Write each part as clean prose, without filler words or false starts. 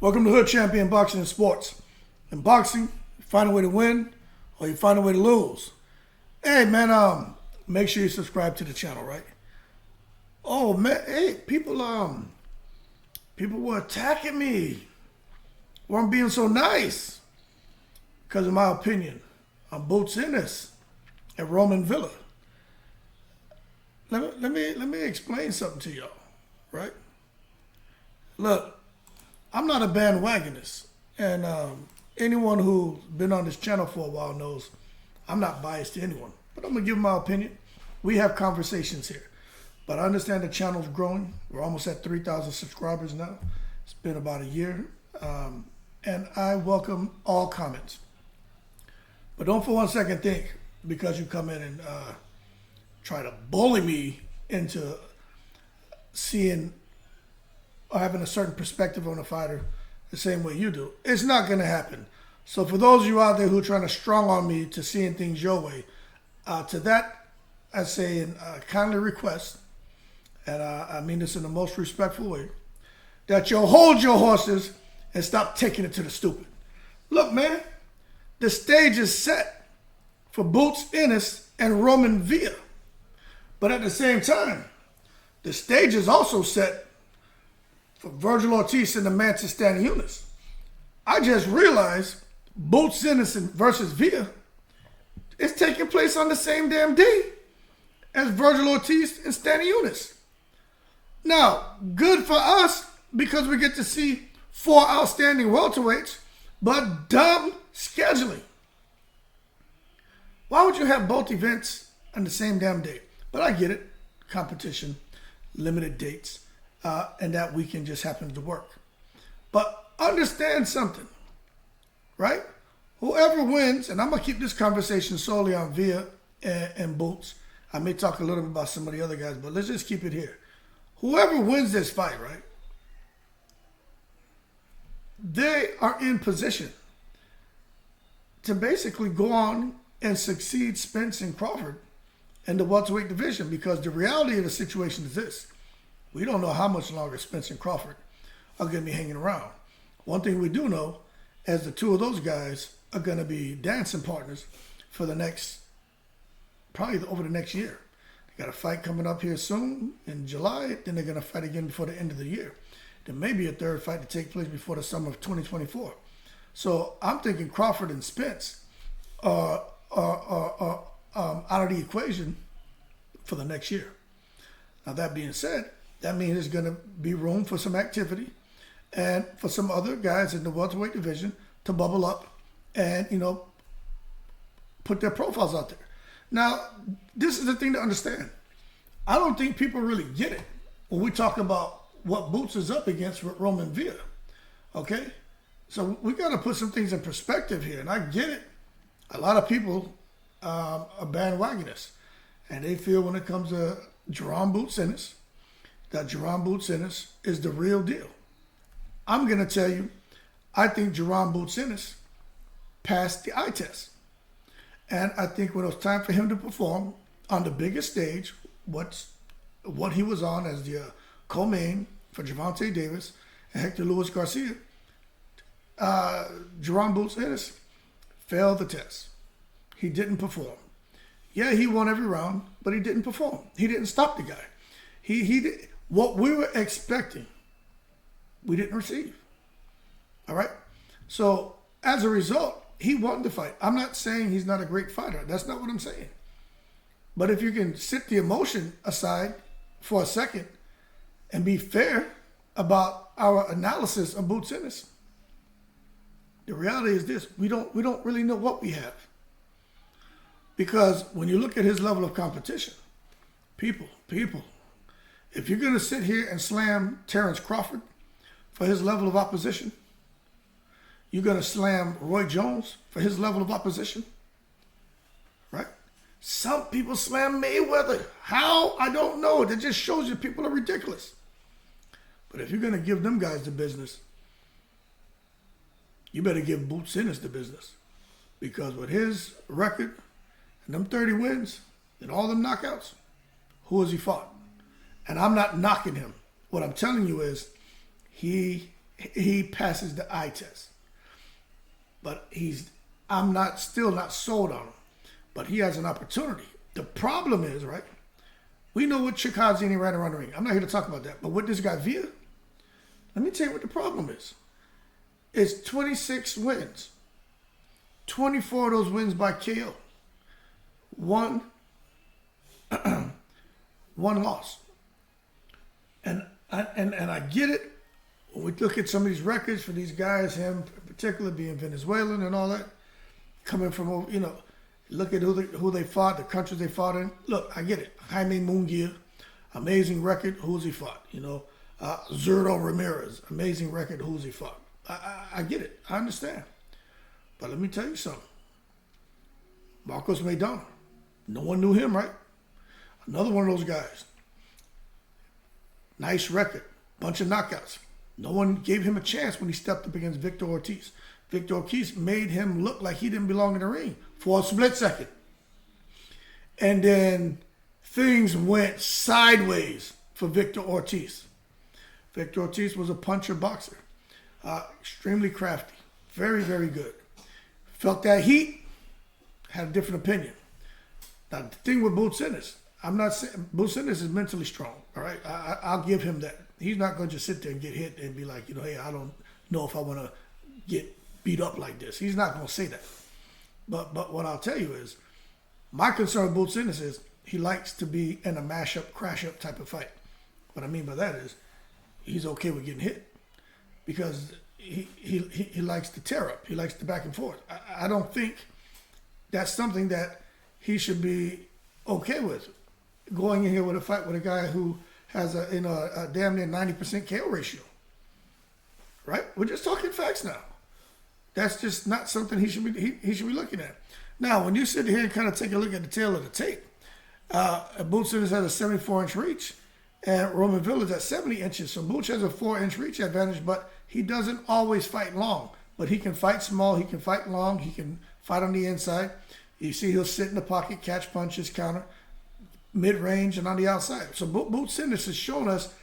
Welcome to Hood Champion Boxing and Sports. In boxing, you find a way to win or you find a way to lose. Hey man, make sure you subscribe to the channel, right? Oh man, hey, people were attacking me. Weren't being so nice because of my opinion on Boots Ennis at Roiman Villa. Let me explain something to y'all, right? Look, I'm not a bandwagonist, and anyone who's been on this channel for a while knows I'm not biased to anyone, but I'm gonna give my opinion. We have conversations here, but I understand the channel's growing. We're almost at 3,000 subscribers now. It's been about a year, and I welcome all comments. But don't for 1 second think because you come in and try to bully me into seeing or having a certain perspective on a fighter the same way you do. It's not going to happen. So for those of you out there who are trying to strong on me to seeing things your way, to that I say in kindly request, and I mean this in the most respectful way, that you'll hold your horses and stop taking it to the stupid. Look, man, the stage is set for Boots Ennis and Roiman Villa. But at the same time, the stage is also set for Virgil Ortiz and the Manchester Stanley Eunice. I just realized Boots Ennis versus Villa is taking place on the same damn day as Virgil Ortiz and Stanley Eunice. Now, good for us because we get to see 4 outstanding welterweights, but dumb scheduling. Why would you have both events on the same damn day? But I get it. Competition, limited dates. And that weekend just happens to work. But understand something, right? Whoever wins, and I'm going to keep this conversation solely on Villa and Boots. I may talk a little bit about some of the other guys, but let's just keep it here. Whoever wins this fight, right? They are in position to basically go on and succeed Spence and Crawford in the welterweight division, because the reality of the situation is this. We don't know how much longer Spence and Crawford are going to be hanging around. One thing we do know is the two of those guys are going to be dancing partners for the next, probably over the next year. They got a fight coming up here soon in July, then they're going to fight again before the end of the year. There may be a third fight to take place before the summer of 2024. So I'm thinking Crawford and Spence are out of the equation for the next year. Now that being said, that means there's going to be room for some activity and for some other guys in the welterweight division to bubble up and, put their profiles out there. Now, this is the thing to understand. I don't think people really get it when we talk about what Boots is up against with Roiman Villa. Okay? So we got to put some things in perspective here. And I get it. A lot of people are bandwagonists. And they feel when it comes to Jerome Boots Ennis, that Jerome Boots Ennis is the real deal. I'm going to tell you, I think Jerome Boots Ennis passed the eye test. And I think when it was time for him to perform on the biggest stage, what he was on as the co-main for Gervonta Davis and Hector Luis Garcia, Jerome Boots Ennis failed the test. He didn't perform. Yeah, he won every round, but he didn't perform. He didn't stop the guy. He did. What we were expecting, we didn't receive. All right? So, as a result, he won the fight. I'm not saying he's not a great fighter. That's not what I'm saying. But if you can sit the emotion aside for a second and be fair about our analysis of Boots Ennis, the reality is this. We don't really know what we have. Because when you look at his level of competition, people, if you're going to sit here and slam Terrence Crawford for his level of opposition, you're going to slam Roy Jones for his level of opposition, right? Some people slam Mayweather. How? I don't know. That just shows you people are ridiculous. But if you're going to give them guys the business, you better give Boots Ennis the business. Because with his record and them 30 wins and all them knockouts, who has he fought? And I'm not knocking him. What I'm telling you is he he passes the eye test. But I'm still not sold on him. But he has an opportunity. The problem is, right? We know what Chikadze ran around the ring. I'm not here to talk about that. But with this guy Villa, let me tell you what the problem is. It's 26 wins. 24 of those wins by KO. One loss. And I get it. When we look at some of these records for these guys, him in particular being Venezuelan and all that, coming from, look at who they fought, the countries they fought in. Look, I get it. Jaime Munguia, amazing record. Who's he fought? Zurdo Ramirez, amazing record. Who's he fought? I get it. I understand. But let me tell you something. Marcos Maidana. No one knew him, right? Another one of those guys. Nice record. Bunch of knockouts. No one gave him a chance when he stepped up against Victor Ortiz. Victor Ortiz made him look like he didn't belong in the ring for a split second. And then things went sideways for Victor Ortiz. Victor Ortiz was a puncher boxer. Extremely crafty. Very, very good. Felt that heat. Had a different opinion. Now, the thing with Boots Ennis, I'm not saying Boots Ennis is mentally strong. All right, I'll give him that. He's not going to just sit there and get hit and be like, hey, I don't know if I want to get beat up like this. He's not going to say that. But what I'll tell you is, my concern with Boots Ennis is he likes to be in a mash-up, crash-up type of fight. What I mean by that is he's okay with getting hit because he likes to tear up. He likes to back and forth. I don't think that's something that he should be okay with. Going in here with a fight with a guy who has a damn near 90% KO ratio. Right? We're just talking facts now. That's just not something he should be looking at. Now, when you sit here and kind of take a look at the tail of the tape, Boots Ennis has a 74-inch reach, and Roman Villa's at 70 inches. So Boots has a 4-inch reach advantage, but he doesn't always fight long. But he can fight small, he can fight long, he can fight on the inside. You see he'll sit in the pocket, catch punches, counter, mid-range, and on the outside. So Boots Ennis has shown us,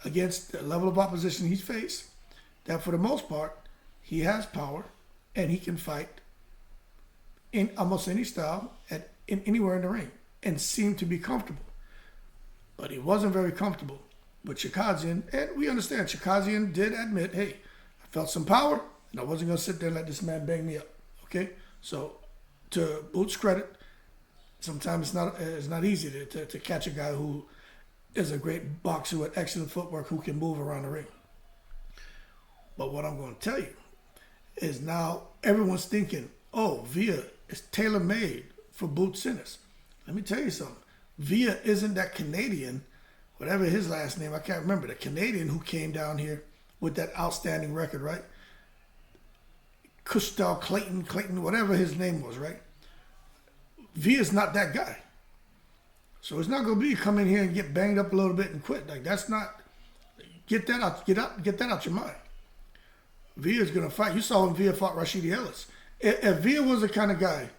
against the level of opposition he's faced, that for the most part, he has power, and he can fight in almost any style, anywhere in the ring, and seem to be comfortable. But he wasn't very comfortable with Chikadze, and we understand Chikadze did admit, hey, I felt some power, and I wasn't going to sit there and let this man bang me up. Okay? So, to Boots' credit, sometimes it's not easy to catch a guy who is a great boxer with excellent footwork who can move around the ring. But what I'm going to tell you is now everyone's thinking, oh, Villa is tailor-made for Boots Ennis. Let me tell you something. Villa isn't that Canadian, whatever his last name, I can't remember, the Canadian who came down here with that outstanding record, right? Custal Clayton, whatever his name was, right? Villa's not that guy. So it's not going to be come in here and get banged up a little bit and quit. Like, that's not, get that out your mind. Villa's going to fight. You saw when Villa fought Rashidi Ellis. If Villa was the kind of guy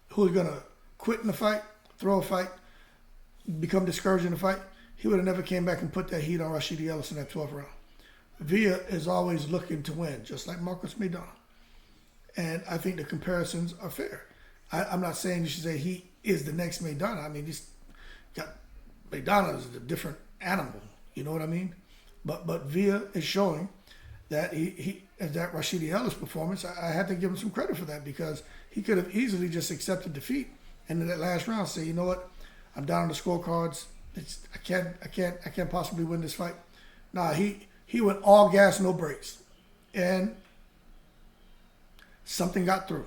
who was going to quit in the fight, throw a fight, become discouraged in the fight, he would have never came back and put that heat on Rashidi Ellis in that 12th round. Villa is always looking to win, just like Marcos Maidana. And I think the comparisons are fair. I'm not saying you should say he is the next Maidana. I mean, Maidana is a different animal. You know what I mean? But Villa is showing that that Rashidi Ellis performance, I had to give him some credit for that because he could have easily just accepted defeat and in that last round say, you know what, I'm down on the scorecards. I can't possibly win this fight. Nah, he went all gas, no brakes, and something got through.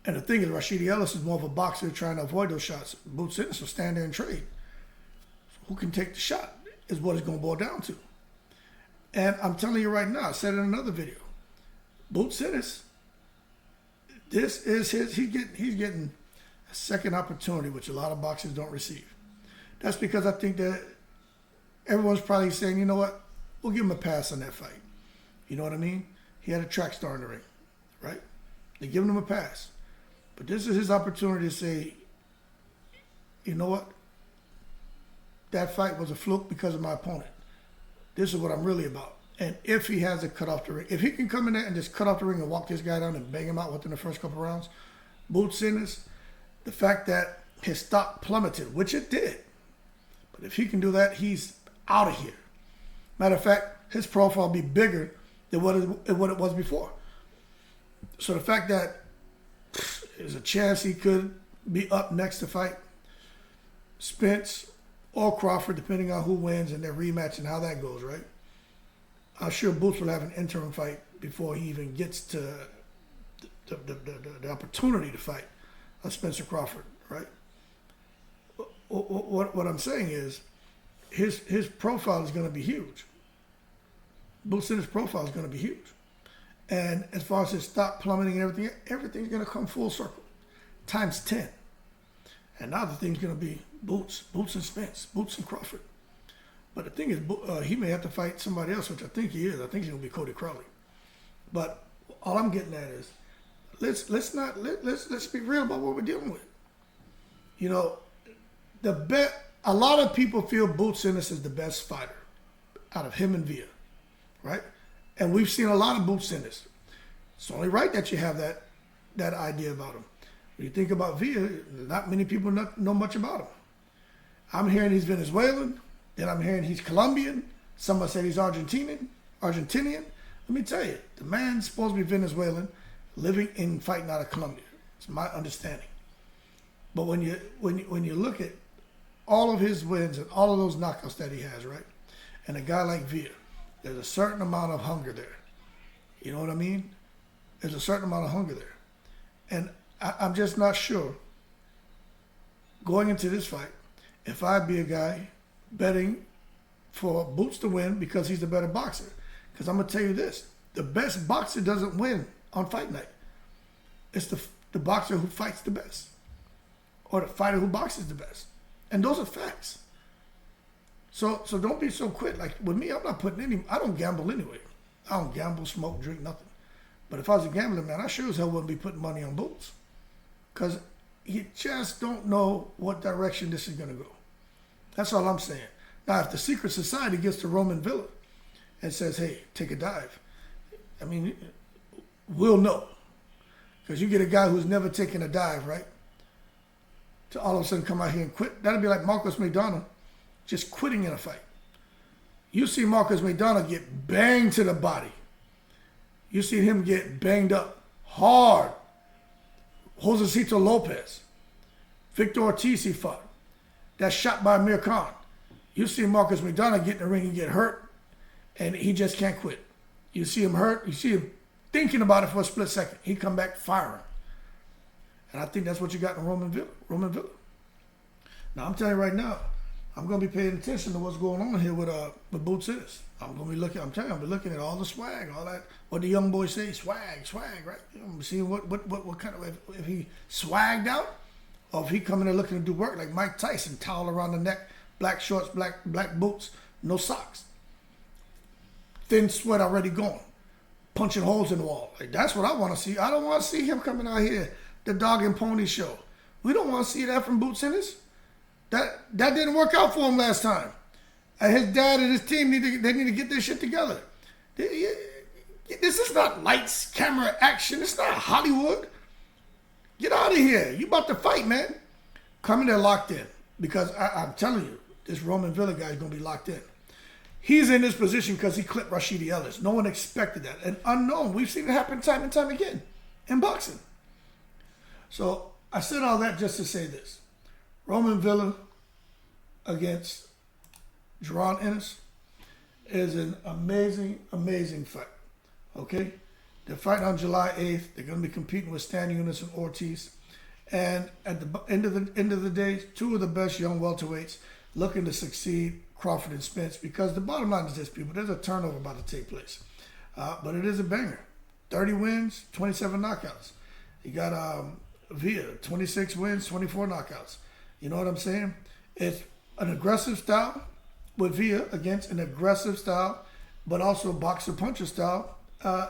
And the thing is, Rashidi Ellis is more of a boxer trying to avoid those shots. Boots Ennis will stand there and trade. Who can take the shot is what it's going to boil down to. And I'm telling you right now, I said in another video, Boots Ennis, this is he's getting a second opportunity, which a lot of boxers don't receive. That's because I think that everyone's probably saying, you know what, we'll give him a pass on that fight. You know what I mean? He had a track star in the ring, right? They're giving him a pass. But this is his opportunity to say, you know what? That fight was a fluke because of my opponent. This is what I'm really about. And if he has to cut off the ring, if he can come in there and just cut off the ring and walk this guy down and bang him out within the first couple rounds, Boots Ennis, the fact that his stock plummeted, which it did, but if he can do that, he's out of here. Matter of fact, his profile will be bigger than what it was before. So the fact that there's a chance he could be up next to fight Spence or Crawford, depending on who wins and their rematch and how that goes, right? I'm sure Boots will have an interim fight before he even gets to the opportunity to fight Spencer Crawford, right? What I'm saying is his profile is going to be huge. Boots Ennis' profile is going to be huge. And as far as his stock plummeting and everything's going to come full circle, times 10. And now the thing's going to be Boots and Spence, Boots and Crawford. But the thing is, he may have to fight somebody else, which I think he is. I think he's going to be Cody Crowley. But all I'm getting at is, let's be real about what we're dealing with. You know, a lot of people feel Boots Ennis is the best fighter out of him and Villa, right? And we've seen a lot of Boots Ennis. It's only right that you have that idea about him. When you think about Villa, not many people know much about him. I'm hearing he's Venezuelan, then I'm hearing he's Colombian. Someone said he's Argentinian. Let me tell you, the man's supposed to be Venezuelan, living and fighting out of Colombia. It's my understanding. But when you look at all of his wins and all of those knockouts that he has, right? And a guy like Villa, there's a certain amount of hunger there. You know what I mean? There's a certain amount of hunger there. And I'm just not sure, going into this fight, if I'd be a guy betting for Boots to win because he's the better boxer. Because I'm going to tell you this, the best boxer doesn't win on fight night. It's the boxer who fights the best. Or the fighter who boxes the best. And those are facts. So don't be so quick. Like with me, I'm not putting I don't gamble anyway. I don't gamble, smoke, drink, nothing. But if I was a gambler, man, I sure as hell wouldn't be putting money on Boots. Because you just don't know what direction this is going to go. That's all I'm saying. Now, if the secret society gets to Roiman Villa and says, hey, take a dive, I mean, we'll know. Because you get a guy who's never taken a dive, right? To all of a sudden come out here and quit. That'd be like Marcos McDonald just quitting in a fight. You see Marcos McDonald get banged to the body. You see him get banged up hard. Josecito Lopez. Victor Ortiz he fought. That's shot by Amir Khan. You see Marcos McDonald get in the ring and get hurt, and he just can't quit. You see him hurt. You see him thinking about it for a split second. He come back firing. And I think that's what you got in Roiman Villa. Now, I'm telling you right now, I'm going to be paying attention to what's going on here with Boots Ennis. I'm going to be looking, I'm telling you, I'll be looking at all the swag, all that, what the young boys say, swag, right? I'm seeing what kind of, if he swagged out, or if he coming there looking to do work like Mike Tyson, towel around the neck, black shorts, black boots, no socks. Thin sweat already gone. Punching holes in the wall. Like, that's what I want to see. I don't want to see him coming out here, the dog and pony show. We don't want to see that from Boots Ennis. That didn't work out for him last time. And his dad and his team need to get this shit together. This is not lights, camera, action. It's not Hollywood. Get out of here. You about to fight, man. Come in there locked in. Because I'm telling you, this Roiman Villa guy is going to be locked in. He's in this position because he clipped Rashidi Ellis. No one expected that. And unknown. We've seen it happen time and time again in boxing. So I said all that just to say this. Roiman Villa against Jaron Ennis is an amazing, amazing fight. Okay? They're fighting on July 8th. They're going to be competing with Stan Eunice and Ortiz. And at the end of the day, two of the best young welterweights looking to succeed Crawford and Spence, because the bottom line is this, people, there's a turnover about to take place. But it is a banger. 30 wins, 27 knockouts. You got Villa, 26 wins, 24 knockouts. You know what I'm saying? It's an aggressive style with Villa against an aggressive style, but also boxer-puncher style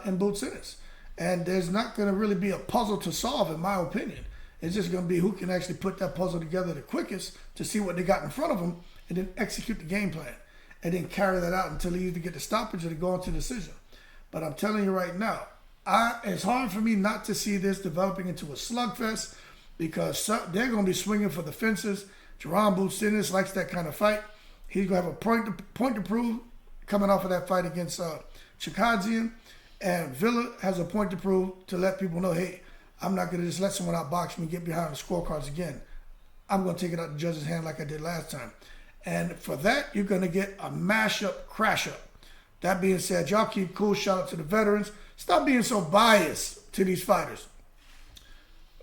in Boots Ennis. And there's not going to really be a puzzle to solve, in my opinion. It's just going to be who can actually put that puzzle together the quickest to see what they got in front of them and then execute the game plan. and then carry that out until he either get the stoppage or they go into decision. But I'm telling you right now, it's hard for me not to see this developing into a slugfest because they're going to be swinging for the fences. Jerron Boots Ennis likes that kind of fight. He's going to have a point to prove coming off of that fight against Chikadzian. And Villa has a point to prove to let people know, hey, I'm not going to just let someone outbox me and get behind the scorecards again. I'm going to take it out of the judge's hand like I did last time. And for that, you're going to get a mash-up, crash-up. That being said, y'all keep cool. Shout out to the veterans. Stop being so biased to these fighters.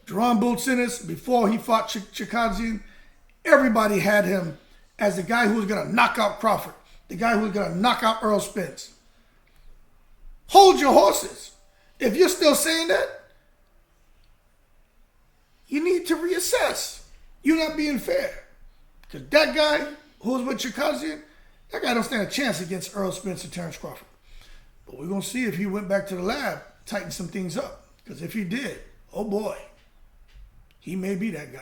Jerron Boots Ennis, before he fought Chikadzian, everybody had him as the guy who was going to knock out Crawford, the guy who was going to knock out Earl Spence. Hold your horses. If you're still saying that, you need to reassess. You're not being fair. Because that guy who was with Chikadzian, that guy don't stand a chance against Earl Spence and Terrence Crawford. But we're going to see if he went back to the lab, tighten some things up. Because if he did, oh boy, he may be that guy.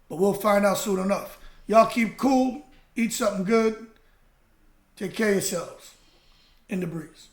But we'll find out soon enough. Y'all keep cool. Eat something good. Take care of yourselves. In the breeze.